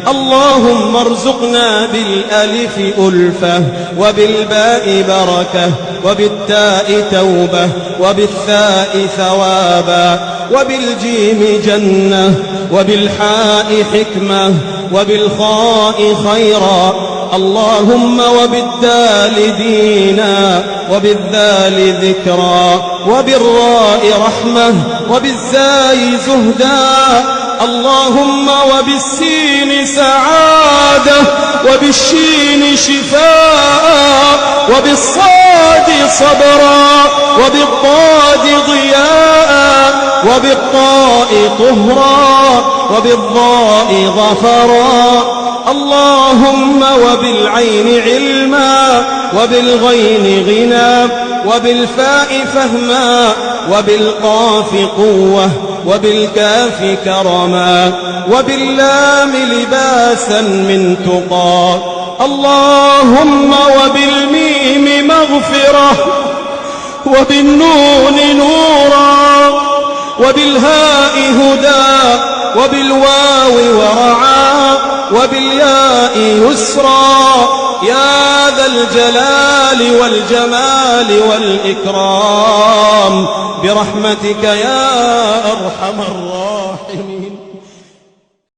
اللهم ارزقنا بالألف ألفة، وبالباء بركة، وبالتاء توبة، وبالثاء ثوابا، وبالجيم جنة، وبالحاء حكمة، وبالخاء خيرا. اللهم وبالدال دينا، وبالذال ذكرا، وبالراء رحمة، وبالزاي زهدا. اللهم وبالسين سعادة، وبالشين شفاء، وبالصاد صبرا، وبالضاد ضياء، وبالطاء طهرا، وبالضاء ظفرا. اللهم وبالعين علما، وبالغين غنى، وبالفاء فهما، وبالقاف قوة، وبالكاف كرما، وباللام لباسا من تقى. اللهم وبالميم مغفرة، وبالنون نورا، وبالهاء هدى، وبالواو ورعا، وبالياء يسرا. يا ذا الجلال والجمال والإكرام برحمتك يا أرحم الراحمين.